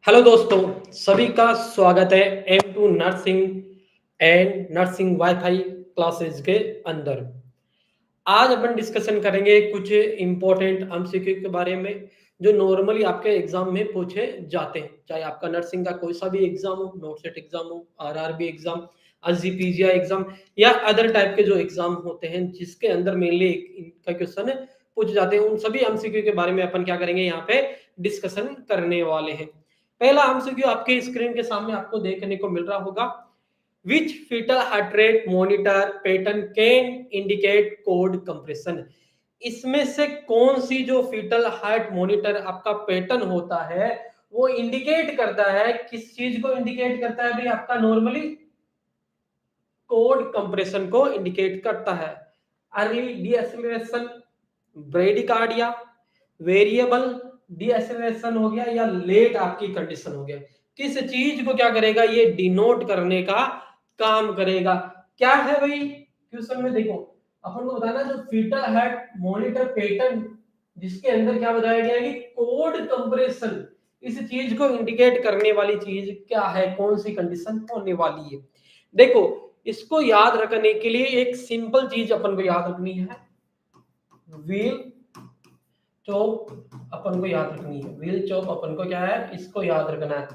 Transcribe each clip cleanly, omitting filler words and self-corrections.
Hello दोस्तों, सभी का स्वागत है M2 nursing and nursing wifi classes के अंदर। आज अपन डिस्कशन करेंगे कुछ इम्पोर्टेंट एमसीक्यू के बारे में जो नॉर्मली आपके एग्जाम में पूछे जाते हैं, चाहे आपका नर्सिंग का कोई सा भी एग्जाम हो, नोट सेट एग्जाम हो, आरआरबी एग्जाम, आरजीपीजीआई एग्जाम या अदर टाइप के जो एग्जाम होते हैं जिसके अंदर मेनली इनका क्वेश्चन पूछे जाते हैं, उन सभी एमसीक्यू के बारे में अपन क्या करेंगे यहाँ पे डिस्कशन करने वाले हैं। पहला एमसीक्यू आपके स्क्रीन के सामने आपको देखने को मिल रहा होगा। Which fetal heart rate monitor pattern can indicate code compression? इसमें से कौन सी जो फीटल हार्ट मॉनिटर आपका पैटर्न होता है वो इंडिकेट करता है, किस चीज को इंडिकेट करता है भाई? आपका नॉर्मली कोड कंप्रेशन को इंडिकेट करता है। Early deceleration, bradycardia, variable deceleration हो गया या लेट आपकी कंडीशन हो गया, किस चीज को क्या करेगा ये डिनोट करने का काम करेगा? क्या है भाई क्वेश्चन में? देखो अपन को बताना जो फीटल हार्ट मॉनिटर पैटर्न जिसके अंदर क्या बताया गया है कि कोड कंप्रेशन, इस चीज को इंडिकेट करने वाली चीज क्या है, कौन सी कंडीशन होने वाली है। देखो इसको याद रखने के लिए एक सिंपल चीज अपन को याद रखनी है, व्हील चॉप अपन को याद रखनी है। व्हील चॉप अपन को क्या है, इसको याद रखना है,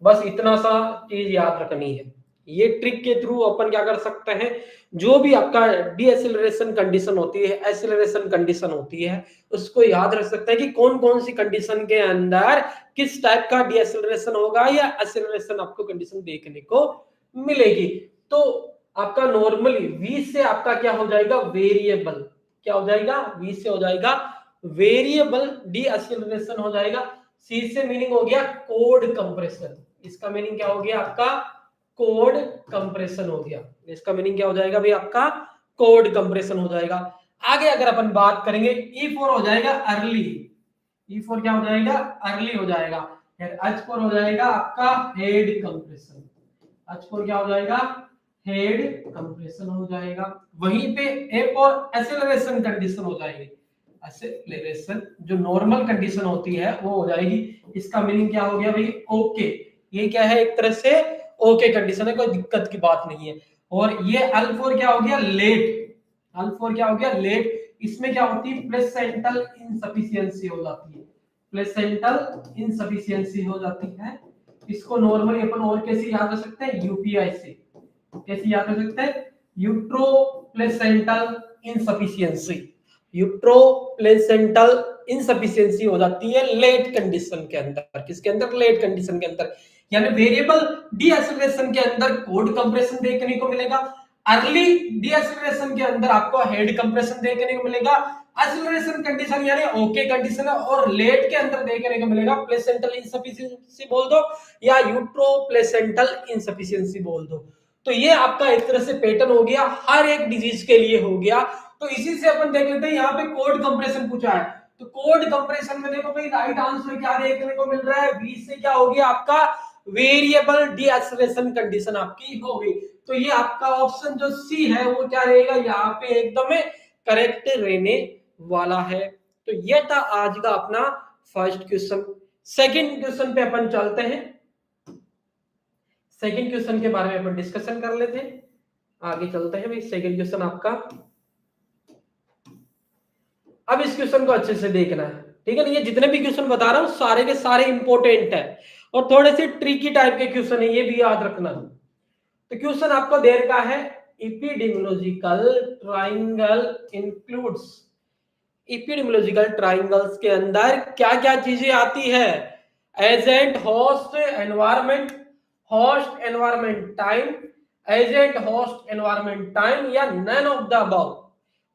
बस इतना सा चीज याद रखनी है। ये ट्रिक के थ्रू अपन क्या कर सकते हैं, जो भी आपका डीएक्सेलरेशन कंडीशन होती है, एक्सेलरेशन कंडीशन होती है, उसको याद रख सकते हैं कि कौन कौन सी कंडीशन के अंदर किस टाइप का डीएक्सेलरेशन होगा या एक्सेलरेशन आपको कंडीशन देखने को मिलेगी। तो आपका नॉर्मली वी से आपका क्या हो जाएगा, वेरिएबल क्या हो जाएगा, वी से हो जाएगा वेरिएबल डीएक्सेलरेशन हो जाएगा। सी से मीनिंग हो गया कोड कंप्रेशन, इसका मीनिंग क्या हो गया आपका, कोड कंप्रेशन हो गया। इसका मीनिंग क्या हो जाएगा भाई आपका, कोड कंप्रेशन हो जाएगा। आगे अगर अपन बात करेंगे E4 हो जाएगा अर्ली, E4 क्या हो जाएगा, अर्ली हो जाएगा। फिर H4 हो जाएगा आपका हेड कंप्रेशन, H4 क्या हो जाएगा, हेड कंप्रेशन हो जाएगा। वहीं पे एक और एक्सेलरेशन कंडीशन हो जाएगी, एक्सेलरेशन जो नॉर्मल कंडीशन होती है वो हो जाएगी। इसका मीनिंग क्या हो गया भाई, ओके। ये क्या है, एक तरह से ओके कंडीशन है, कोई दिक्कत की बात नहीं है। और ये L4 क्या हो गया, लेट, L4 क्या हो गया, लेट। इसमें क्या होती है, प्लेसेंटल इनसफिशिएंसी हो जाती है, प्लेसेंटल इनसफिशिएंसी हो जाती है। इसको नॉर्मली अपन और कैसे याद कर सकते हैं, यूपीआई से कैसे याद कर सकते हैं, utero placental insufficiency, utero placental insufficiency हो जाती है लेट कंडीशन के अंदर। किसके अंदर, लेट कंडीशन के अंदर। यानी वेरिएबल डीएक्सेलरेशन के अंदर कोड कंप्रेशन देखने को मिलेगा, अर्ली डीएक्सेलरेशन के अंदर आपको हेड कंप्रेशन देखने को मिलेगा, एक्सेलरेशन कंडीशन यानी ओके कंडीशन है, और लेट के अंदर देखने को मिलेगा प्लेसेंटल इनसफिशिएंसी बोल दो या यूट्रो प्लेसेंटल इनसफिशिएंसी बोल दो। तो ये आपका एक तरह से पैटर्न हो गया, हर एक डिजीज के लिए हो गया। तो इसी से अपन देख लेते हैं, यहाँ पे कोड कंप्रेशन पूछा है, तो कोड कंप्रेशन में देखो भाई राइट आंसर क्या देखने को मिल रहा है, बी से क्या हो गया आपका, वेरिएबल डीएक्सेलरेशन कंडीशन आपकी हो गई। तो ये आपका ऑप्शन जो सी है वो क्या रहेगा, यहाँ पे एकदम करेक्ट रहने वाला है। तो ये था आज का अपना फर्स्ट क्वेश्चन। सेकंड क्वेश्चन पे अपन चलते हैं, सेकंड क्वेश्चन के बारे में अपन डिस्कशन कर लेते हैं, आगे चलते हैं भाई। सेकंड क्वेश्चन आपका, अब इस क्वेश्चन को अच्छे से देखना है, ठीक है ना। ये जितने भी क्वेश्चन बता रहा हूं सारे के सारे इंपॉर्टेंट है और थोड़े से ट्रिकी टाइप के क्वेश्चन है, ये भी याद रखना। तो क्वेश्चन आपको दे रखा है, epidemiological triangle includes, epidemiological triangles के अंदर क्या क्या चीजें आती है, agent host environment, host environment time, agent host environment time या none of the above.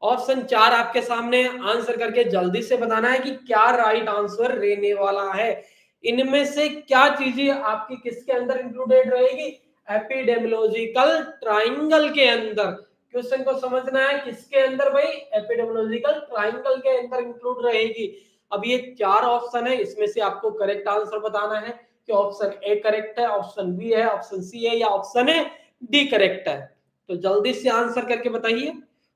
Option 4 आपके सामने, आंसर करके जल्दी से बताना है कि क्या राइट आंसर रहने वाला है। इनमें से क्या चीजें आपकी किसके अंदर इंक्लूडेड रहेगी, एपिडेमियोलॉजिकल ट्रायंगल के अंदर। क्वेश्चन को समझना है किसके अंदर भाई, एपिडेमियोलॉजिकल ट्रायंगल के अंदर इंक्लूड रहेगी। अब ये 4 ऑप्शन है, इसमें से आपको करेक्ट आंसर बताना है कि ऑप्शन ए करेक्ट है, ऑप्शन बी है, ऑप्शन सी है या ऑप्शन डी करेक्ट है। तो जल्दी से आंसर करके बताइए,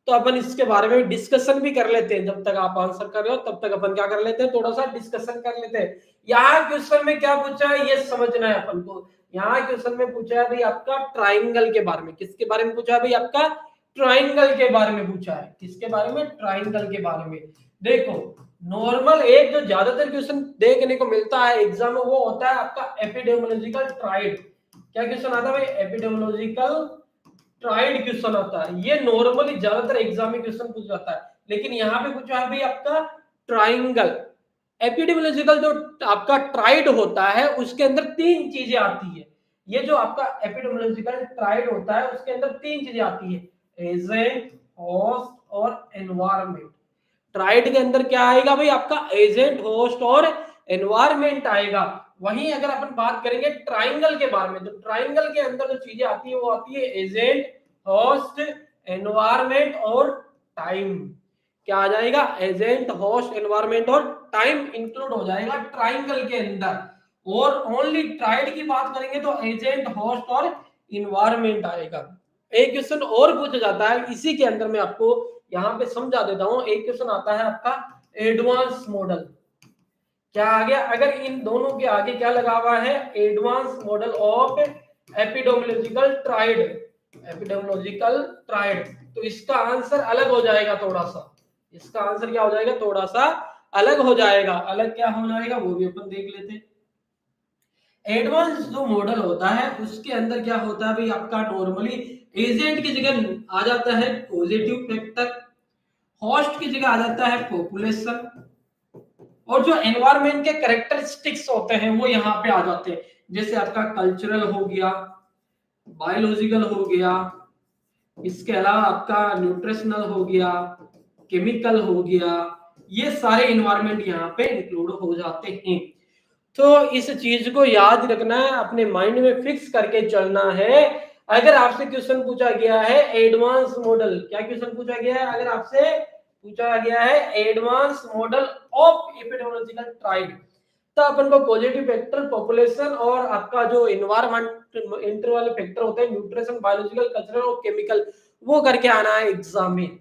तो अपन इसके बारे में डिस्कशन भी कर लेते हैं। जब तक आप आंसर कर रहे हो तब तक अपन क्या कर लेते हैं, थोड़ा सा डिस्कशन कर लेते हैं। यहाँ क्वेश्चन में क्या पूछा है ये समझना है अपन को। यहाँ क्वेश्चन में पूछा है भाई आपका ट्राइंगल के बारे में। किसके बारे में पूछा है भाई, आपका ट्राइंगल के बारे में पूछा है। किसके बारे में, ट्राइंगल के बारे में। देखो नॉर्मल एक जो ज्यादातर क्वेश्चन देखने को मिलता है एग्जाम में वो होता है आपका एपिडेमियोलॉजिकल ट्राइड। क्या क्वेश्चन आता है भाई, एपिडेमियोलॉजिकल ट्राइड क्वेश्चन आता है। ये नॉर्मली ज्यादातर एग्जाम में क्वेश्चन पूछा जाता है, लेकिन यहाँ पे पूछा है भाई आपका ट्राइंगल। एपिडेमियोलॉजिकल जो आपका ट्राइड होता है उसके अंदर तीन चीजें आती है। ये जो आपका एपिडेमियोलॉजिकल ट्राइड होता है उसके अंदर तीन चीजें आती है, एजेंट, होस्ट और एनवायरनमेंट। ट्राइड के अंदर क्या आएगा भाई, आपका एजेंट, होस्ट और एनवायरनमेंट आएगा। वहीं अगर अपन बात करेंगे ट्राइंगल के बारे में, तो ट्राइंगल के अंदर जो चीजें आती है वो आती है एजेंट, होस्ट, एनवायरनमेंट और टाइम। क्या आ जाएगा, एजेंट, होस्ट, एनवायरनमेंट और टाइम इंक्लूड हो जाएगा ट्राइंगल के अंदर। और ओनली ट्राइड की बात करेंगे तो एजेंट, होस्ट और इन्वायरमेंट आएगा। एक क्वेश्चन और पूछा जाता है इसी के अंदर, मैं आपको यहाँ पे समझा देता हूँ। एक क्वेश्चन आता है आपका एडवांस मॉडल। क्या आ गया, अगर इन दोनों के आगे क्या लगा हुआ है, advance model of epidemiological tried, epidemiological tried, तो इसका आंसर अलग हो जाएगा थोड़ा सा। इसका आंसर क्या हो जाएगा, थोड़ा सा अलग हो जाएगा। अलग क्या हो जाएगा वो भी अपन देख लेते हैं। एडवांस जो मॉडल होता है उसके अंदर क्या होता है भाई, आपका नॉर्मली एजेंट की जगह आ जाता है पॉजिटिव फैक्टर, होस्ट की जगह आ जाता है पॉपुलेशन, और जो एनवायरनमेंट के कैरेक्टरिस्टिक्स होते हैं वो यहाँ पे आ जाते हैं। जैसे आपका कल्चरल हो गया, बायोलॉजिकल हो गया, इसके अलावा आपका न्यूट्रिशनल हो गया, केमिकल हो गया, ये सारे एनवायरनमेंट यहाँ पे इंक्लूड हो जाते हैं। तो इस चीज को याद रखना है, अपने माइंड में फिक्स करके चलना है। अगर आपसे क्वेश्चन पूछा गया है एडवांस मॉडल, क्या क्वेश्चन पूछा गया है, अगर आपसे पूछा गया है advance model of epidemiological tried, तो अपन को पॉजिटिव फैक्टर, पॉपुलेशन और आपका जो एनवायरमेंट इंटर वाले फैक्टर होते हैं, न्यूट्रिशन, बायोलॉजिकल, कल्चरल और केमिकल, वो करके आना है एग्जाम में।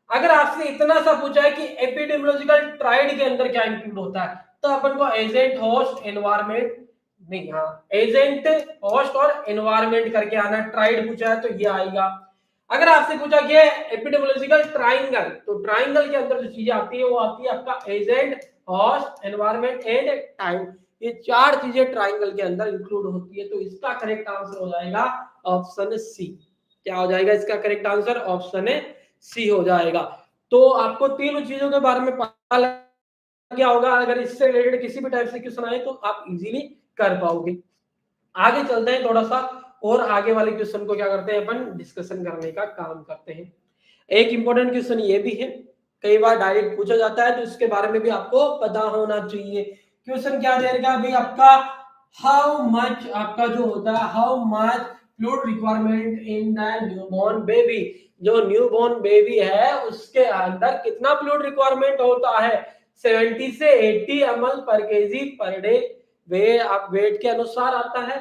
अगर आपसे इतना सा पूछा है कि एपिडेमियोलॉजिकल ट्राइड के अंदर क्या इंक्लूड होता है, तो अपन को एजेंट, होस्ट, एनवायरनमेंट नहीं, हाँ एजेंट, होस्ट और एनवायरनमेंट करके आना। ट्राइड पूछा है तो ये आएगा। अगर आपसे पूछा गया है एपिडेमियोलॉजिकल ट्राइंगल, तो ट्राइंगल के अंदर जो चीजें आती है वो आती है आपका agent, host, environment and time. ये चार चीजें ट्राइंगल के अंदर इंक्लूड होती है। तो इसका करेक्ट आंसर हो जाएगा ऑप्शन सी। क्या हो जाएगा इसका करेक्ट आंसर, ऑप्शन सी हो जाएगा। तो आपको तीनों चीजों के बारे में पता क्या होगा। अगर इससे रिलेटेड किसी भी टाइप से क्वेश्चन आए तो आप इजीली कर पाओगे। आगे चलते हैं थोड़ा सा, और आगे वाले क्वेश्चन को क्या करते हैं अपन, डिस्कशन करने का काम करते हैं। एक इंपॉर्टेंट क्वेश्चन ये भी है, कई बार डायरेक्ट पूछा जाता है, तो इसके बारे में भी आपको पता होना चाहिए। क्वेश्चन क्या दे रखा है भाई आपका, हाउ मच आपका जो होता है, how much fluid requirement in the newborn baby. जो न्यूबॉर्न बेबी है उसके अंदर कितना फ्लूइड रिक्वायरमेंट होता है, 70 से 80 ml पर केजी पर डे। वे आप वेट के अनुसार आता है।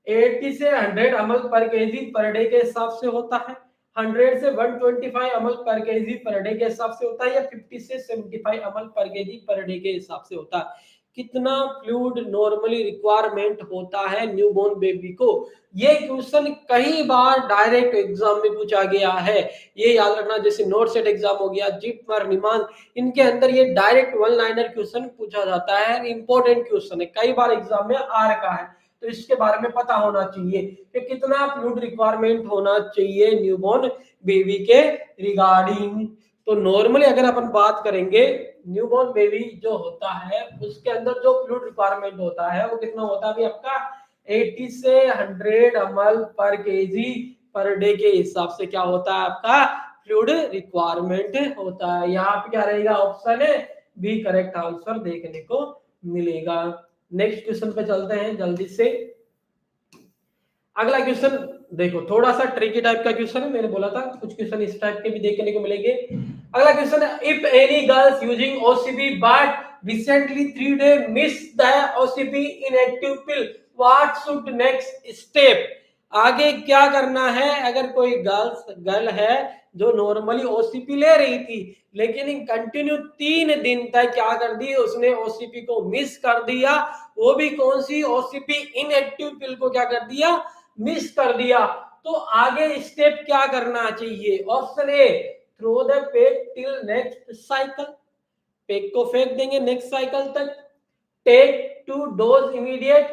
80 से 100 ml पर केजी पर डे के हिसाब से होता है। 100 से 125 ml पर केजी पर डे के हिसाब से होता है, या 50 से 75 ml पर केजी पर डे के हिसाब से होता है। कितना फ्लूइड नॉर्मली रिक्वायरमेंट होता है न्यूबॉर्न बेबी को। ये क्वेश्चन कई बार डायरेक्ट एग्जाम में पूछा गया है, ये याद रखना। जैसे नोट सेट एग्जाम हो गया, जिपमर, निमान, इनके अंदर ये डायरेक्ट वन लाइनर क्वेश्चन पूछा जाता है। इंपॉर्टेंट क्वेश्चन है, कई बार एग्जाम में आ रखा है, तो इसके बारे में पता होना चाहिए कि कितना फ्लूइड रिक्वायरमेंट होना चाहिए न्यूबॉर्न बेबी के रिगार्डिंग। तो नॉर्मली अगर अपन बात करेंगे, न्यूबॉर्न बेबी जो होता है उसके अंदर जो फ्लूइड रिक्वायरमेंट होता है वो कितना होता है अभी आपका, 80 से 100 ml पर केजी पर डे के हिसाब से क्या होता है आपका फ्लूइड रिक्वायरमेंट होता है। यहाँ पे क्या रहेगा, ऑप्शन है बी करेक्ट आंसर देखने को मिलेगा। नेक्स्ट क्वेश्चन पे चलते हैं जल्दी से। अगला क्वेश्चन देखो, थोड़ा सा ट्रिकी टाइप का क्वेश्चन है, मैंने बोला था कुछ क्वेश्चन इस टाइप के भी देखने को मिलेंगे। अगला क्वेश्चन है, if any girls using OCP but recently 3 days missed the OCP inactive pill, what should next step। आगे क्या करना है, अगर कोई गर्ल है जो नॉर्मली ओसीपी ले रही थी लेकिन कंटिन्यू 3 दिन तक क्या कर दी, उसने ओसीपी को मिस कर दिया, वो भी कौन सी ओसीपी, इनएक्टिव पिल को क्या कर दिया, मिस कर दिया, तो आगे स्टेप क्या करना चाहिए? Option A, throw the peg till next cycle, peg को फेंक देंगे नेक्स्ट साइकिल तक। टेक 2 डोज इमीडिएट,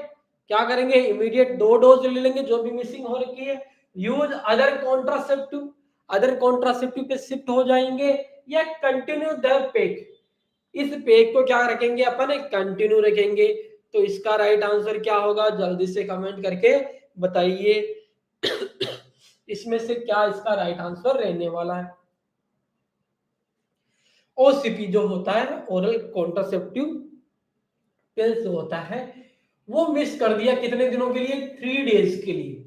क्या करेंगे, इमीडिएट 2 डोज ले लेंगे जो भी मिसिंग हो रखी है। Use other contraceptive, other contraceptive पे शिफ्ट हो जाएंगे, या कंटिन्यू द पेग, इस पेग को क्या रखेंगे अपन, कंटिन्यू रखेंगे। तो इसका राइट आंसर क्या होगा, जल्दी से कमेंट करके बताइए इसमें से क्या इसका राइट आंसर रहने वाला है। ओसीपी जो होता है, ओरल कॉन्ट्रासेप्टिव पिल्स होता है, वो मिस कर दिया कितने दिनों के लिए, 3 डेज के लिए,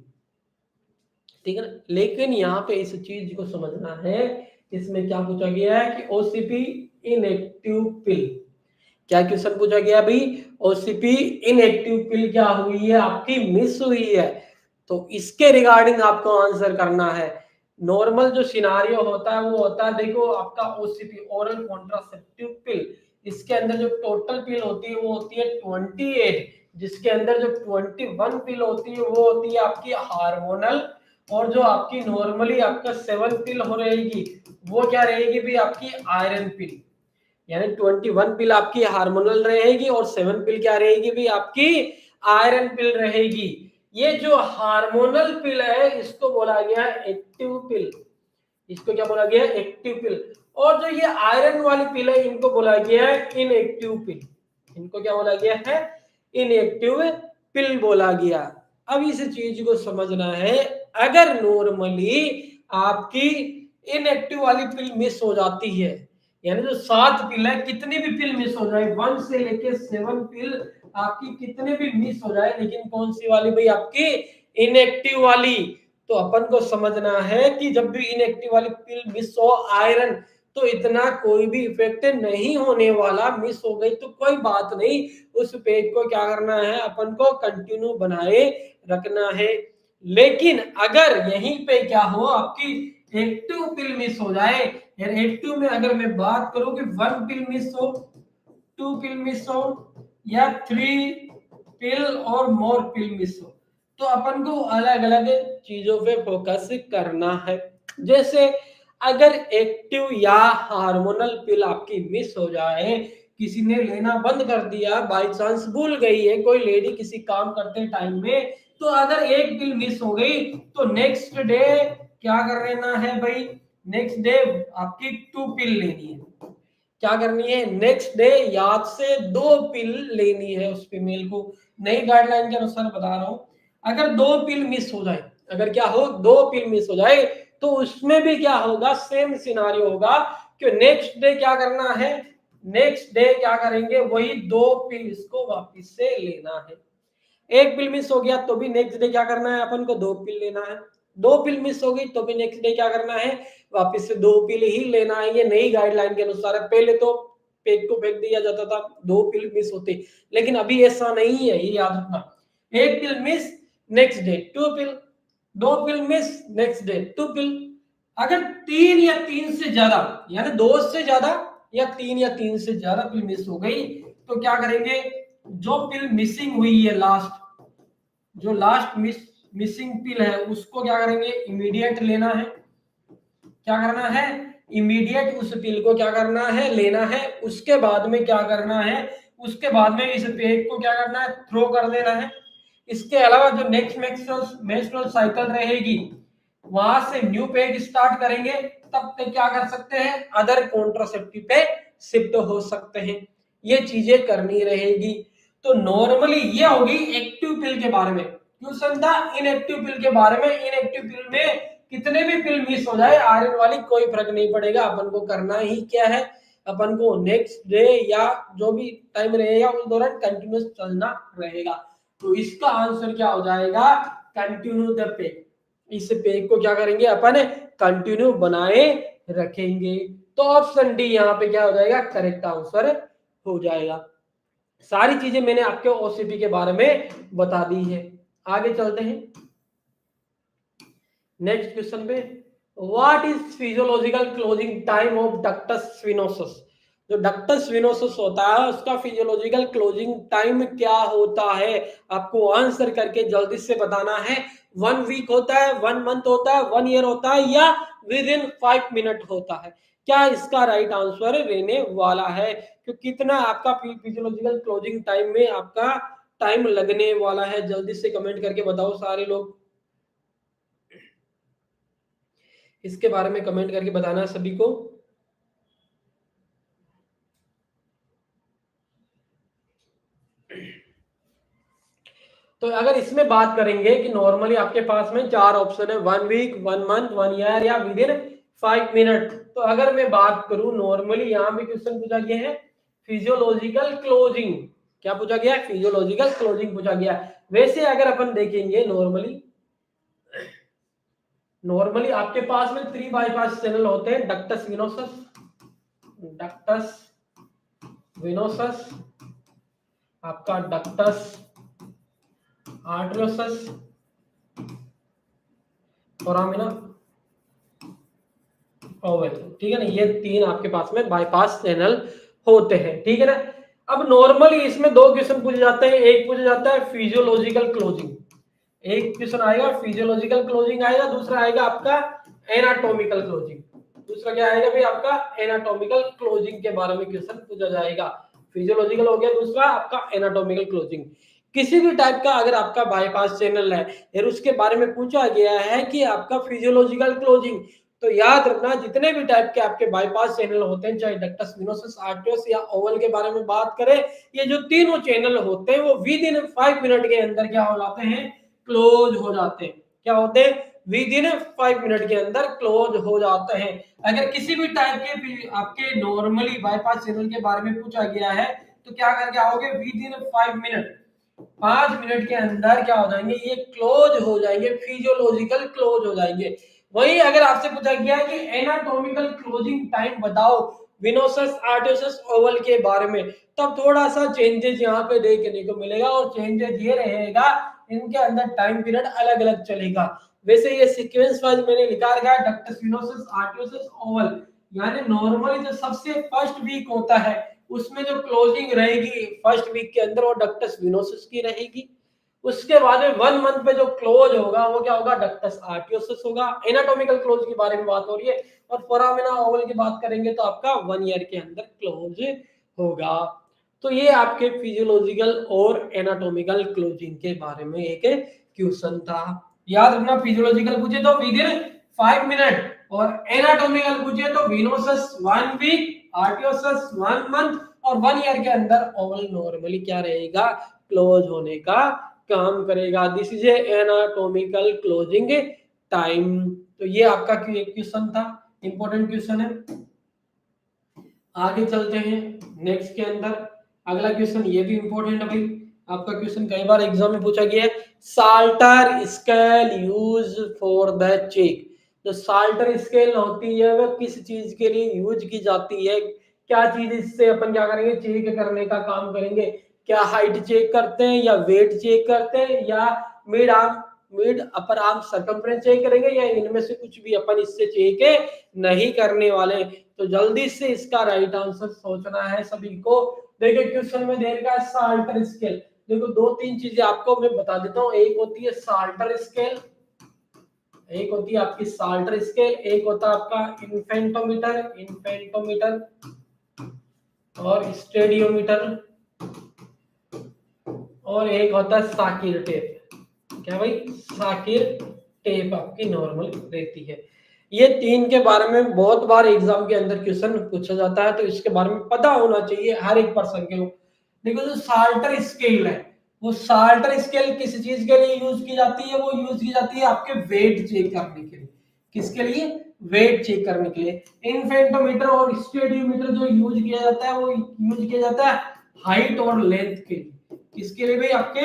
ठीक है ना। लेकिन यहाँ पे इस चीज को समझना है, इसमें क्या पूछा गया है कि ओसीपी इनएक्टिव पिल, क्या क्वेश्चन पूछा गया भाई, ओसीपी इनएक्टिव पिल क्या हुई है आपकी, मिस हुई है, तो इसके रिगार्डिंग आपको आंसर करना है। नॉर्मल जो सिनारियो होता है वो होता है, देखो आपका ओसीपी ओरल कॉन्ट्रासेप्टिव पिल, इसके अंदर जो टोटल पिल होती है वो होती है 28, जिसके अंदर जो 21 पिल होती है वो होती है आपकी हार्मोनल, और जो आपकी नॉर्मली आपका 7 पिल हो रहेगी वो क्या रहेगी भी, आपकी आयरन पिल, यानी 21 पिल आपकी हार्मोनल रहेगी और 7 पिल क्या रहेगी भी, आपकी आयरन पिल रहेगी। ये जो हार्मोनल पिल है इसको बोला गया है एक्टिव पिल, इसको क्या बोला गया है, एक्टिव पिल। और जो ये आयरन वाली पिल है इनको बोला गया है इनएक्टिव पिल, इनको क्या बोला गया है, इनएक्टिव पिल बोला गया। अब इस चीज को समझना है, अगर नॉर्मली आपकी इनएक्टिव वाली पिल मिस हो जाती है, यानी जो 7 पिल है, कितनी भी पिल मिस हो जाए, 1 से लेके 7 पिल आपकी कितने भी मिस हो जाए, लेकिन कौन सी वाली भाई, आपकी इनएक्टिव वाली, तो अपन को समझना है कि जब भी इनएक्टिव वाली पिल मिस हो आयरन, तो इतना कोई भी इफेक्ट नहीं होने वाला, मिस हो गई तो कोई बात नहीं, उस पेज को क्या करना है, अपन को कंटिन्यू बनाए रखना है। लेकिन अगर यहीं पे क्या हो, आपकी एक्टिव पिल मिस हो जाए, यार एक्टिव में अगर मैं बात करूं कि 1 पिल मिस हो, 2 पिल मिस हो, या 3 पिल और मोर पिल मिस हो, तो अपन को अलग अलग चीजों पे फोकस करना है। जैसे अगर एक्टिव या हार्मोनल पिल आपकी मिस हो जाए, किसी ने लेना बंद कर दिया, बाई चांस भूल गई है कोई लेडी किसी काम करते टाइम में, तो अगर एक पिल मिस हो गई तो नेक्स्ट डे क्या कर लेना है भाई, नेक्स्ट डे आपकी 2 पिल लेनी है, क्या करनी है, नेक्स्ट डे याद से 2 पिल लेनी है उस फीमेल को, नई गाइडलाइन के अनुसार बता रहा हूं। अगर 2 पिल मिस हो जाए, अगर क्या हो, 2 पिल मिस हो जाए, तो उसमें भी क्या होगा, सेम सिनारियो होगा कि नेक्स्ट डे क्या करना है, नेक्स्ट डे क्या करेंगे, वही 2 पिल इसको वापिस से लेना है। एक पिल मिस हो गया तो भी नेक्स्ट डे क्या करना है, अपन को 2 पिल लेना है। 2 पिल मिस हो गई तो भी नेक्स्ट डे क्या करना है, वापस से 2 पिल ही लेना है। ये नई गाइडलाइन के अनुसार है, पहले तो पेज को फेंक दिया जाता था 2 पिल मिस होते, लेकिन अभी ऐसा नहीं है, ये याद रखना। एक पिल मिस, नेक्स्ट डे 2 पिल, 2 पिल मिस, नेक्स्ट डे 2 पिल। अगर 3 या 3 से ज्यादा, यानी 2 से ज्यादा या 3 या 3 से ज्यादा पिल मिस हो गई, तो क्या करेंगे, जो पिल मिसिंग हुई है लास्ट, जो लास्ट मिसिंग पिल है उसको क्या करेंगे, इमीडिएट लेना है। क्या करना है, इमीडिएट उस पिल को क्या करना है, लेना है। उसके बाद में क्या करना है, उसके बाद में इस पेज को क्या करना है, थ्रो कर देना है। इसके अलावा जो नेक्स्ट मेंस्ट्रुअल साइकिल रहेगी, वहां से न्यू पेज स्टार्ट करेंगे, तब तक क्या कर सकते हैं, अदर कॉन्ट्रासेप्टिव पे शिफ्ट हो सकते हैं। ये चीजें करनी रहेगी। तो नॉर्मली ये होगी एक्टिव पिल के बारे में। क्वेश्चन था इनएक्टिव पिल के बारे में, इनएक्टिव पिल में कितने भी पिल मिस हो जाए आयरन वाली, कोई फर्क नहीं पड़ेगा, अपन को करना ही क्या है, अपन को नेक्स्ट डे या जो भी टाइम रहेगा उस दौरान कंटिन्यूस चलना रहेगा। तो इसका आंसर क्या हो जाएगा, कंटिन्यू द पेज। इस पेज को क्या करेंगे अपन, कंटिन्यू बनाए रखेंगे। तो ऑप्शन डी यहाँ पे क्या हो जाएगा, करेक्ट आंसर हो जाएगा। सारी चीजें मैंने आपके ओसीपी के बारे में बता दी है। आगे चलते हैं। नेक्स्ट क्वेश्चन पे, what is physiological closing time of ductus venosus? जो डक्टस विनोसस होता है उसका फिजियोलॉजिकल क्लोजिंग टाइम क्या होता है? आपको आंसर करके जल्दी से बताना है। 1 वीक होता है, 1 मंथ होता है, 1 ईयर होता है, या विद इन 5 मिनट होता है? क्या इसका राइट आंसर रहने वाला है? कि कितना आपका फिजियोलॉजिकल क्लोजिंग टाइम में आपका टाइम लगने वाला है? जल्दी से कमेंट करके बताओ सारे लोग, इसके बारे में कमेंट करके बताना है सभी को। तो अगर इसमें बात करेंगे कि नॉर्मली आपके पास में 4 ऑप्शन है, 1 वीक, 1 मंथ, 1 ईयर, या विद इन 5 मिनट। तो अगर मैं बात करूं नॉर्मली, यहाँ पे क्वेश्चन पूछा गया है फिजियोलॉजिकल क्लोजिंग। क्या पूछा गया है? फिजियोलॉजिकल क्लोजिंग पूछा गया है। वैसे अगर अपन देखेंगे नॉर्मली, आपके पास में 3 बाईपास चैनल होते हैं, डक्टस विनोसस, डक्टस विनोसस, आपका डक्टस आर्टरियोसस, फोरामिना ओवल। ठीक है ना, ये 3 आपके पास में बाईपास चैनल होते हैं। ठीक है ना। अब नॉर्मली इसमें 2 क्वेश्चन पूछे जाते हैं। एक पूछा जाता है फिजियोलॉजिकल क्लोजिंग, एक क्वेश्चन आएगा फिजियोलॉजिकल क्लोजिंग आएगा, दूसरा आएगा आपका एनाटॉमिकल क्लोजिंग। दूसरा क्या आएगा भाई? आपका एनाटॉमिकल क्लोजिंग के बारे में क्वेश्चन पूछा जाएगा। फिजियोलॉजिकल हो गया, दूसरा आपका एनाटॉमिकल क्लोजिंग। किसी भी टाइप का अगर आपका बाईपास चैनल है और उसके बारे में पूछा गया है कि आपका फिजियोलॉजिकल क्लोजिंग, तो याद रखना जितने भी टाइप के आपके बाईपास चैनल होते हैं, चाहे डक्टस विनोसस, आर्टरियोस या ओवल के बारे में बात करें, ये जो तीनों चैनल होते हैं वो विद इन 5 मिनट के अंदर क्या हो जाते हैं? क्लोज हो जाते हैं। क्या होते हैं? विद इन 5 मिनट के अंदर क्लोज हो जाते हैं। अगर किसी भी टाइप के आपके नॉर्मली बाईपास चैनल के बारे में पूछा गया है तो क्या करके आओगे? विद इन 5 मिनट, 5 मिनट के अंदर क्या हो जाएंगे? ये क्लोज हो जाएंगे, फिजियोलॉजिकल क्लोज हो जाएंगे। वही अगर आपसे पूछा गया है कि एनाटॉमिकल क्लोजिंग टाइम बताओ विनोसस, आर्टरियोसस, ओवल के बारे में, तब थोड़ा सा चेंजेस यहाँ पे देखने को मिलेगा, और चेंजेस ये रहेगा इनके अंदर टाइम पीरियड अलग अलग चलेगा। वैसे ये सीक्वेंस वाइज मैंने लिखा रखा है, डक्टस विनोसस, आर्टरियोसस, ओवल। यानी नॉर्मली जो सबसे फर्स्ट वीक होता है उसमें जो क्लोजिंग रहेगी फर्स्ट वीक के अंदर वो डक्टस विनोसस की रहेगी। उसके बाद में 1 मंथ में जो क्लोज होगा वो क्या होगा? डक्टस आर्टियोसस होगा। एनाटॉमिकल क्लोज के बारे में बात हो रही है। और फोरामिना ओवल की बात करेंगे तो आपका 1 ईयर के अंदर क्लोज होगा। तो ये आपके फिजियोलॉजिकल और एनाटॉमिकल क्लोजिंग के बारे में एक क्वेश्चन था। याद रखना, फिजियोलॉजिकल पूछे तो विद इन 5 मिनट, और एनाटॉमिकल पूछे तो विनोसस 1 वीक, आर्टियोसस 1 मंथ, और 1 ईयर के अंदर ओवल नॉर्मली क्या रहेगा? क्लोज होने का काम करेगा। This is anatomical closing time. तो ये आपका क्वेश्चन था, इंपॉर्टेंट क्वेश्चन है। आगे चलते हैं नेक्स्ट के अंदर। अगला क्वेश्चन ये भी इंपॉर्टेंट है भाई, आपका क्वेश्चन कई बार एग्जाम में पूछा गया है। Salter scale use for the check. जो साल्टर स्केल होती है वह किस चीज के लिए यूज की जाती है? क्या चीज इससे अपन क्या करेंगे? चेक करने का काम करेंगे। क्या हाइट चेक करते हैं, या वेट चेक करते हैं, या mid arm, mid upper arm circumference check करेंगे, या इनमें से कुछ भी अपन इससे चेक नहीं करने वाले? तो जल्दी से इसका राइट आंसर सोचना है सभी को। देखिए क्वेश्चन में दे रखा है साल्टर स्केल। देखो 2-3 चीजें आपको मैं बता देता हूँ। एक होती है साल्टर स्केल, एक होती है आपकी साल्टर स्केल, एक होता है आपका इन्फेंटोमीटर, और स्टेडियोमीटर, और एक होता है साकिर टेप। क्या भाई? साकिर टेप आपकी नॉर्मल रहती है। ये 3 के बारे में बहुत बार एग्जाम के अंदर क्वेश्चन पूछा जाता है, तो इसके बारे में पता होना चाहिए हर एक पर्सन के को। देखो जो साल्टर स्केल है, वो साल्टर स्केल किस चीज के लिए यूज की जाती है? वो यूज की जाती है आपके वेट चेक करने के लिए। किसके लिए? वेट चेक करने के लिए। इन्फेंटोमीटर और स्टेडियोमीटर जो यूज किया जाता है वो यूज किया जाता है हाइट और लेंथ के लिए। किसके लिए भाई? आपके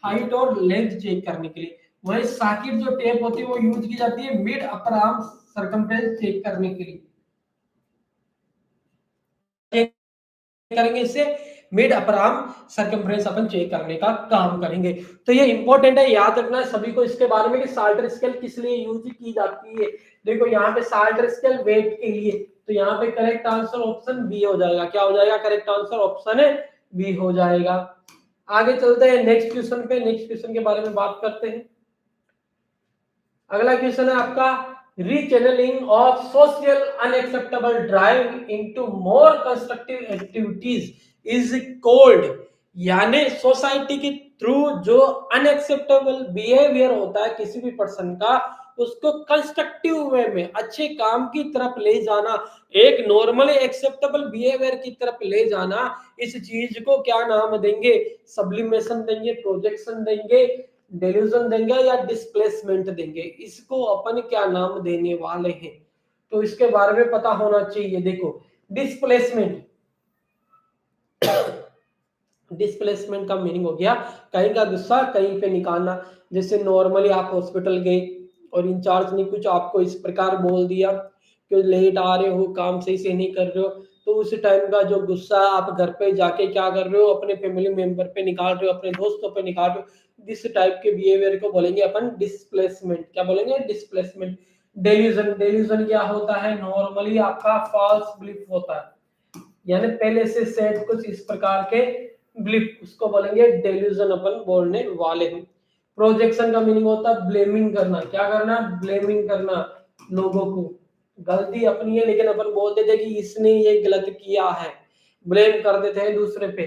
हाइट और लेंथ चेक करने के लिए। वही साकिर जो टेप होती है वो यूज की जाती है mid upper arm circumference check करने के लिए। करेंगे इससे मिड अपर आर्म सर्कमफ्रेंस अपन चेक करने का काम करेंगे। तो ये इंपॉर्टेंट है, याद रखना है सभी को इसके बारे में कि साल्टर स्केल किस लिए यूज की जाती है। देखो यहाँ पे साल्टर स्केल वेट के लिए, तो यहाँ पे करेक्ट आंसर ऑप्शन बी हो जाएगा। क्या हो जाएगा? करेक्ट आंसर ऑप्शन बी हो जाएगा। आगे चलते हैं नेक्स्ट क्वेश्चन पे। नेक्स्ट क्वेश्चन के बारे में बात करते हैं। अगला क्वेश्चन है आपका, rechanneling of social unacceptable drive into more constructive activities is called, यानी सोसाइटी के थ्रू जो अनएक्सेप्टेबल बिहेवियर होता है किसी भी पर्सन का, उसको कंस्ट्रक्टिव वे में अच्छे काम की तरफ ले जाना, एक नॉर्मली एक्सेप्टेबल बिहेवियर की तरफ ले जाना, इस चीज को क्या नाम देंगे? सब्लिमेशन देंगे, प्रोजेक्शन देंगे, डेल्यूजन देंगे या डिस्प्लेसमेंट देंगे। इसको अपन क्या नाम देने वाले हैं? तो इसके बारे में पता होना चाहिए। देखो डिस्प्लेसमेंट, डिस्प्लेसमेंट का मीनिंग हो गया कहीं का गुस्सा कहीं पे निकालना। जैसे नॉर्मली आप हॉस्पिटल गए और इंचार्ज ने कुछ आपको इस प्रकार बोल दिया कि लेट आ रहे हो, काम सही से नहीं कर रहे हो, तो उस टाइम का जो गुस्सा आप घर पे जाके क्या कर रहे हो? अपने फैमिली मेंबर पे निकाल रहे हो, अपने दोस्तों पे निकाल रहे हो। दिस टाइप के बिहेवियर को बोलेंगे अपन डिस्प्लेसमेंट। क्या बोलेंगे? डिस्प्लेसमेंट। डेल्यूजन, डेल्यूजन क्या होता है? नॉर्मली आपका फॉल्स बिलीफ होता है, यानी पहले से सेट कुछ इस प्रकार के बिलीफ, उसको बोलेंगे डेल्यूजन अपन बोलने वाले हैं। प्रोजेक्शन का मीनिंग होता है ब्लेमिंग करना। क्या करना? ब्लेमिंग करना। लोगों को गलती अपनी है लेकिन अपन बोल देते कि इसने ये गलत किया है, ब्लेम कर देते हैं दूसरे पे।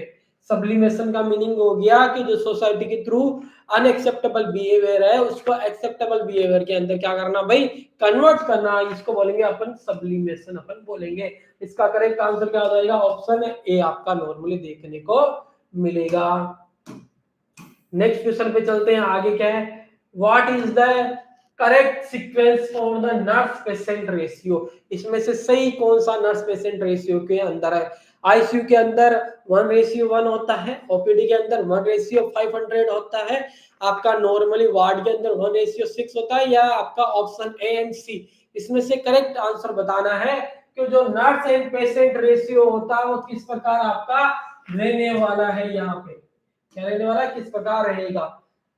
सब्लिमेशन का मीनिंग हो गया कि जो सोसाइटी के थ्रू अनएक्सेप्टेबल बिहेवियर है उसको एक्सेप्टेबल बिहेवियर के अंदर क्या करना भाई? कन्वर्ट करना। इसको बोलेंगे अपन सब्लिमेशन अपन बोलेंगे। इसका करेक्ट आंसर क्या हो जाएगा? ऑप्शन ए आपका नॉर्मली देखने को मिलेगा। नेक्स्ट क्वेश्चन पे चलते हैं। आगे क्या है? What is the correct sequence for the nurse patient ratio? इसमें से सही कौन सा नर्स पेशेंट रेशियो के अंदर है? आईसीयू के अंदर 1:1 होता है, ओपीडी के अंदर 1:500 होता है, आपका नॉर्मली वार्ड के अंदर 1:6 होता है, या आपका ऑप्शन ए एंड सी? इसमें से करेक्ट आंसर बताना है कि जो नर्स एंड पेशेंट रेशियो होता है वो किस प्रकार आपका रहने वाला है। यहाँ पे क्या रहने वाला है? किस प्रकार रहेगा?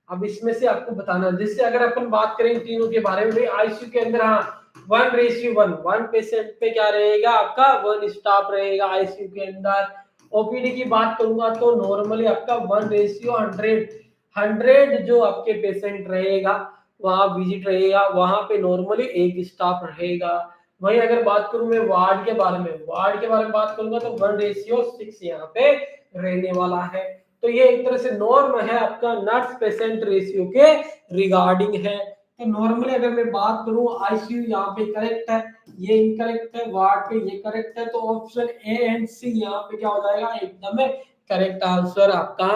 अब इसमें से आपको बताना, जिससे अगर अपन बात करें तीनों के बारे में, आईसीयू के अंदर हाँ 1:1, 1 पेशेंट पे क्या रहेगा? आपका 1 स्टाफ रहेगा आईसीयू के अंदर। ओपीडी की बात करूंगा तो नॉर्मली आपका 1:100, 100 जो आपके पेशेंट रहेगा वहां विजिट रहेगा, वहां पे नॉर्मली एक स्टाफ रहेगा। वहीं अगर बात करूं मैं वार्ड के बारे में, वार्ड के बारे में बात करूंगा तो 1:6 यहाँ पे रहने वाला है। तो ये एक तरह से नॉर्म है आपका नर्स पेशेंट रेशियो के रिगार्डिंग है। तो नॉर्मली अगर मैं बात करूं आईसीयू यहाँ पे करेक्ट है, ये इनकरेक्ट है, वार्ड पे ये करेक्ट है, तो ऑप्शन ए एंड सी यहाँ पे क्या हो जाएगा? एकदम करेक्ट आंसर आपका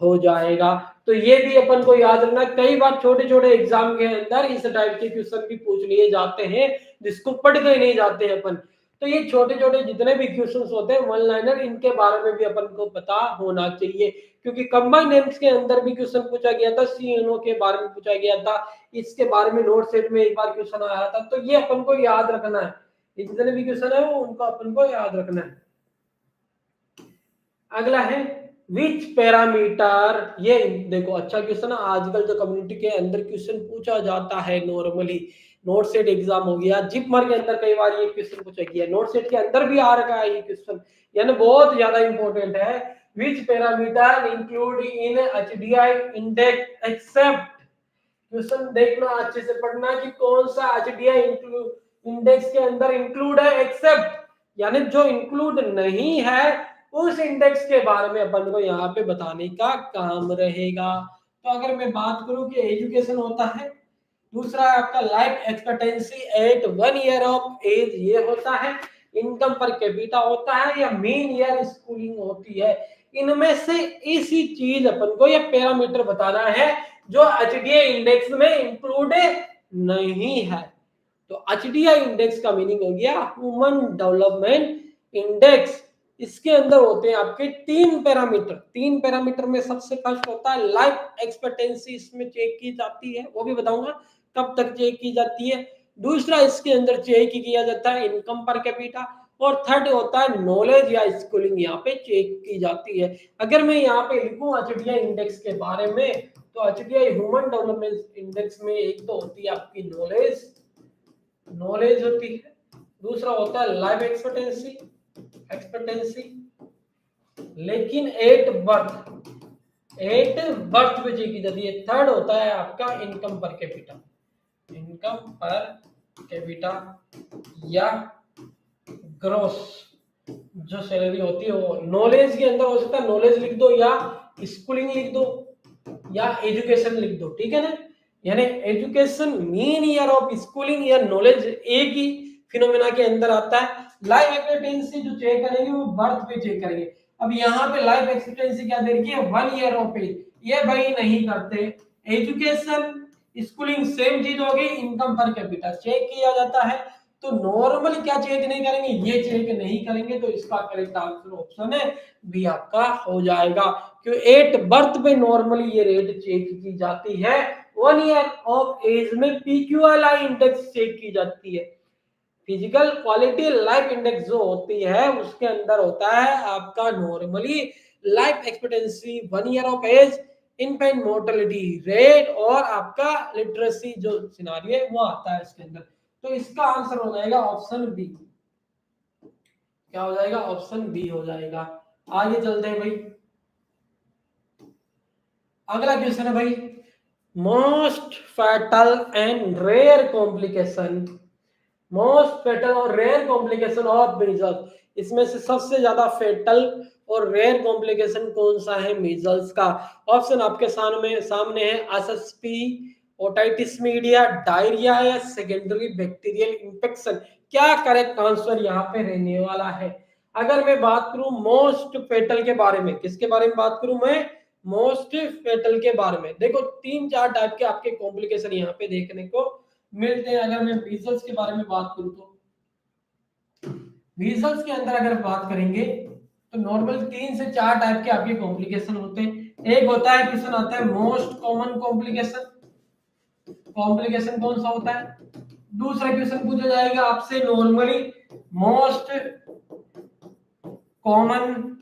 हो जाएगा। तो ये भी अपन को याद रखना, कई बार छोटे छोटे एग्जाम के अंदर इस टाइप के क्वेश्चन भी पूछ लिए जाते हैं जिसको पढ़ के नहीं जाते हैं अपन। तो ये छोटे छोटे जितने भी क्वेश्चंस होते हैं वन लाइनर, इनके बारे में भी अपन को पता होना चाहिए, क्योंकि कंबाइंड एम्स के अंदर भी क्वेश्चन पूछा गया था, सीएनओ के बारे में पूछा गया था, इसके बारे में नोट सेट में एक बार क्वेश्चन आया था। तो ये अपन को याद रखना है, ये जितने भी क्वेश्चन है वो उनको अपन को याद रखना है। अगला है विच पैरामीटर, ये देखो अच्छा क्वेश्चन है, आजकल जो कम्युनिटी के अंदर क्वेश्चन पूछा जाता है नॉर्मली, नोट सेट एग्जाम हो गया, जिपमर के अंदर कई बार ये क्वेश्चन पूछा गया, नोट सेट के अंदर भी आ रखा है ये क्वेश्चन, यानी बहुत ज्यादा इंपॉर्टेंट है। Which parameter include in HDI index except, question देखना अच्छे से पढ़ना कि कौन सा एचडीआई इंडेक्स के अंदर इंक्लूड है, एक्सेप्ट यानी जो इंक्लूड नहीं है उस इंडेक्स के बारे में अपन को यहाँ पे बताने का काम रहेगा। तो अगर मैं बात करूं कि एजुकेशन होता है, दूसरा आपका life expectancy at 1 year of age ये होता है, इनकम पर कैपिटा होता है, या मीन ईयर स्कूलिंग होती है। इनमें से इसी चीज अपन को ये पैरामीटर बताना है जो एचडीआई इंडेक्स में इंक्लूड नहीं है। तो एचडीआई इंडेक्स का मीनिंग हो गया ह्यूमन डेवलपमेंट इंडेक्स। इसके अंदर होते हैं आपके 3 पैरामीटर, 3 पैरामीटर में सबसे फर्स्ट होता है लाइफ एक्सपेक्टेंसी, इसमें चेक की जाती है, वो भी बताऊंगा कब तक चेक की जाती है। दूसरा इसके अंदर चेक किया जाता है इनकम पर कैपिटा, और थर्ड होता है नॉलेज या स्किलिंग, यहाँ पे चेक की जाती है। अगर मैं यहाँ पे लिखूं HDI इंडेक्स के बारे में, तो HDI ह्यूमन डेवलपमेंट इंडेक्स में एक तो होती है आपकी नॉलेज होती है, दूसरा होता है लाइफ एक्सपेक्टेंसी, लेकिन एट बर्थ पे चेक की जाती है। थर्ड होता है आपका इनकम पर कैपिटा या ग्रोस जो सैलरी होती है वो। नॉलेज के अंदर हो सकता है नॉलेज लिख दो या स्कूलिंग लिख दो या एजुकेशन लिख दो, ठीक है ना। यानी education mean year of schooling या नॉलेज एक ही फिनोमेना के अंदर आता है। लाइफ एक्सपेक्टेंसी जो चेक करेंगे वो बर्थ पे चेक करेंगे। अब यहाँ पे लाइफ एक्सपेक्टेंसी क्या दे रखी है, 1 ईयर ऑफ एज, ये भाई नहीं करते। एजुकेशन स्कूलिंग सेम चीज होगी, इनकम पर कैपिटा चेक किया जाता है। तो नॉर्मली क्या चेक नहीं करेंगे, ये चेक नहीं करेंगे, तो इसका करेक्ट आंसर ऑप्शन है बी आपका हो जाएगा। क्यों, एट बर्थ पे नॉर्मली ये रेट चेक की जाती है। 1 ईयर ऑफ एज में PQLI इंडेक्स चेक की जाती है। फिजिकल क्वालिटी लाइफ इंडेक्स जो होती है उसके अंदर होता है आपका normally life expectancy, 1 year of age, infant mortality rate और आपका लिटरेसी जो सिनारियो है वो आता है इसके अंदर। तो इसका आंसर हो जाएगा ऑप्शन बी। क्या हो जाएगा, ऑप्शन बी हो जाएगा। आगे चलते हैं भाई, अगला क्वेश्चन है भाई, most fatal and rare complication, most fatal और रेयर कॉम्प्लिकेशन ऑफ मीजल्स, इसमें से सबसे ज्यादा फेटल और रेयर कॉम्प्लिकेशन कौन सा है मीजल्स का। ऑप्शन आपके सामने है एसएसपी, ओटाइटिस मीडिया, डायरिया या सेकेंडरी बैक्टीरियल इंफेक्शन। क्या करेक्ट आंसर यहाँ पे रहने वाला है। अगर मैं बात करूं मोस्ट फेटल के बारे में, किसके बारे में बात करूं मैं, मोस्ट फेटल के बारे में, देखो 3-4 टाइप के आपके कॉम्प्लिकेशन यहाँ पे देखने को मिलते हैं। अगर मैं मीजल्स के बारे में बात करूं तो मीजल्स के अंदर अगर बात करेंगे तो नॉर्मल 3 से 4 टाइप के आपके कॉम्प्लिकेशन होते हैं। एक होता है क्वेश्चन आता है मोस्ट कॉमन कॉम्प्लिकेशन कौन सा होता है। दूसरा क्वेश्चन पूछा जाएगा आपसे नॉर्मली मोस्ट कॉमन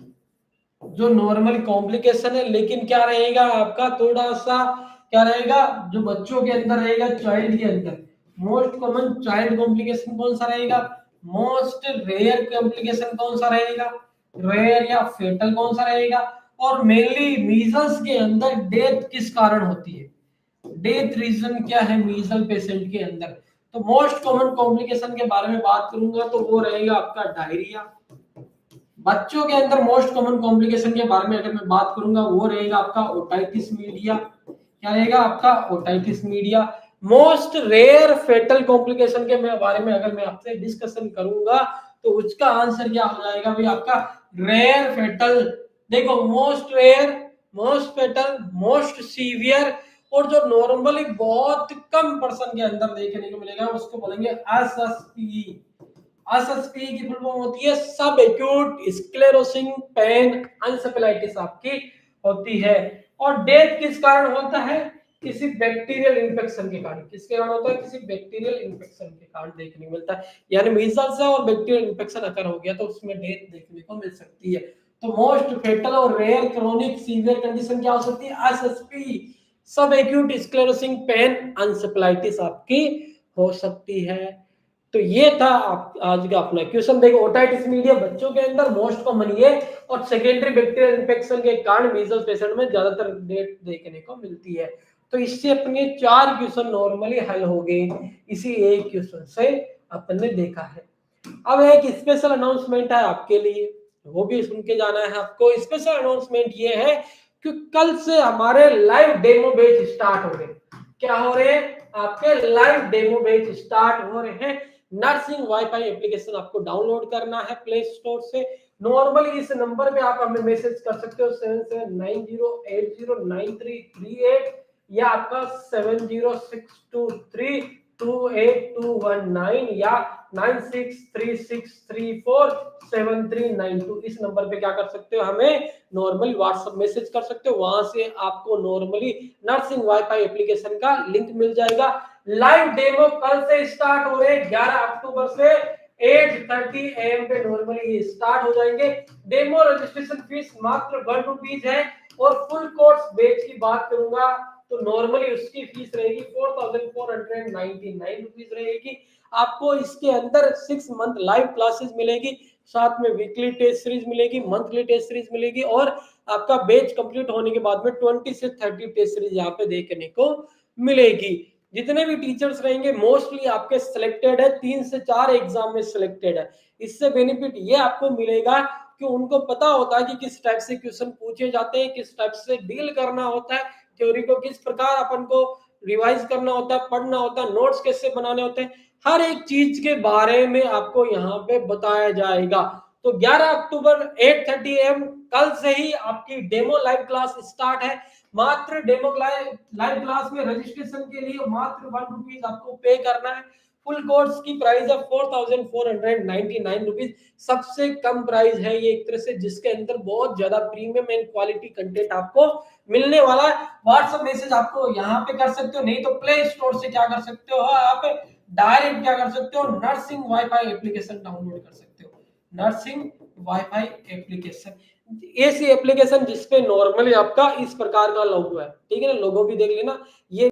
जो नॉर्मल कॉम्प्लिकेशन है, लेकिन क्या रहेगा आपका थोड़ा सा क्या रहेगा जो बच्चों के अंदर रहेगा, चाइल्ड के अंदर मोस्ट कॉमन चाइल्ड कॉम्प्लिकेशन कौन सा रहेगा, मोस्ट रेयर कॉम्प्लिकेशन कौन सा रहेगा, रेयर या फेटल कौन सा रहेगा, और मेनली मीजल्स के अंदर डेथ किस कारण होती है, डेथ रीजन क्या है मीजल पेशेंट के अंदर। तो मोस्ट कॉमन कॉम्प्लिकेशन के बारे में बात करूंगा तो वो रहेगा आपका डायरिया। बच्चों के अंदर मोस्ट कॉमन कॉम्प्लिकेशन के बारे में अगर मैं बात करूंगा वो रहेगा आपका ओटाइटिस मीडिया। क्या रहेगा आपका otitis media. Most rare fatal complication के बारे में अगर मैं आपसे डिस्कशन करूंगा तो उसका आंसर क्या हो जाएगा भाई आपका रेयर फेटल। देखो most rare, most fatal, most severe, और जो नॉर्मली बहुत कम पर्सन के अंदर देखने को मिलेगा उसको बोलेंगे एसएसपी। एसएसपी की फुल फॉर्म होती है सब एक्यूट स्क्लेरोसिंग पेन एंसेफेलाइटिस आपकी होती है। और डेथ किस कारण होता है, किसी बैक्टीरियल इन्फेक्शन के कारण। किसके कारण होता है, किसी बैक्टीरियल इन्फेक्शन के कारण देखने को मिलता है। यानी मीजल्स है और बैक्टीरियल इन्फेक्शन अगर हो गया तो उसमें डेथ देखने को मिल सकती है। तो मोस्ट फेटल और रेयर क्रोनिक सीवियर कंडीशन क्या हो सकती है, एसएसपी सब एक्यूट स्क्लेरोसिंग पेन एंसेफेलाइटिस आपकी हो सकती है। तो ये था आज का अपना क्वेश्चन। देखो ओटाइटिस मीडिया बच्चों के अंदर मोस्ट कॉमन ये, और सेकेंडरी बैक्टीरियल इन्फेक्शन के कारण मीजल्स पेशेंट में ज्यादातर डेथ देखने को मिलती है। तो इससे अपने 4 क्वेश्चन नॉर्मली हल हो गए इसी एक क्वेश्चन से अपन ने देखा है। अब एक स्पेशल अनाउंसमेंट है आपके लिए, वो भी सुन के जाना है आपको। स्पेशल अनाउंसमेंट ये है कि कल से हमारे लाइव डेमो बैच स्टार्ट हो रहे हैं। क्या हो रहे हैं, आपके लाइव डेमो बैच स्टार्ट हो रहे हैं। नर्सिंग वाईफाई एप्लीकेशन आपको डाउनलोड करना है प्ले स्टोर से। नॉर्मली इस नंबर पे आप हमें मैसेज कर सकते हो 7790809338 या आपका 7062328219 या 9636347392। इस नंबर पे क्या कर सकते हो, हमें नॉर्मली व्हाट्सएप मैसेज कर सकते हो। वहां से आपको नॉर्मली नर्सिंग वाईफाई एप्लीकेशन का लिंक मिल जाएगा। लाइव डेमो कल से स्टार्ट हो रहे हैं 11 अक्टूबर से। 8:30 AM पे नॉर्मली स्टार्ट हो जाएंगे। डेमो रजिस्ट्रेशन फीस मात्र 1 रुपीज है और फुल कोर्स बैच की बात करूंगा तो नॉर्मली उसकी फीस रहेगी 4499 रुपीज रहेगी। आपको इसके अंदर 6 मंथ लाइव क्लासेस मिलेगी, साथ में वीकली टेस्ट सीरीज मिलेगी, मंथली टेस्ट सीरीज मिलेगी और आपका बैच कंप्लीट होने के बाद में 20 से 30 टेस्ट सीरीज यहाँ पे देखने को मिलेगी। जितने भी टीचर्स रहेंगे मोस्टली आपके सिलेक्टेड है, 3 से 4 एग्जाम में सिलेक्टेड है। इससे बेनिफिट ये आपको मिलेगा कि उनको पता होता है कि किस टाइप से क्वेश्चन पूछे जाते हैं, किस टाइप से डील करना होता है, थ्योरी को किस प्रकार अपन को रिवाइज करना होता है, पढ़ना होता है, नोट्स कैसे बनाने होते हैं, हर एक चीज के बारे में आपको यहाँ पे बताया जाएगा। तो 11 अक्टूबर 8:30 AM कल से ही आपकी डेमो लाइव क्लास स्टार्ट है। मात्र डेमो लाइव क्लास में रजिस्ट्रेशन के लिए मात्र 1 रुपीज आपको पे करना है। फुल कोर्स की प्राइस है 4499 रुपीज। सबसे कम प्राइस है ये एक तरह से, जिसके अंदर बहुत ज्यादा प्रीमियम एंड क्वालिटी कंटेंट आपको मिलने वाला है। व्हाट्सएप मैसेज आपको यहाँ पे कर सकते हो, नहीं तो प्ले स्टोर से क्या कर सकते हो आप डायरेक्ट क्या कर सकते हो, नर्सिंग वाईफाई एप्लीकेशन डाउनलोड कर सकते हो। नर्सिंग वाईफाई एप्लीकेशन ऐसी एप्लीकेशन जिसपे नॉर्मली आपका इस प्रकार का लोगो है, ठीक है ना, लोगो भी देख लेना। ये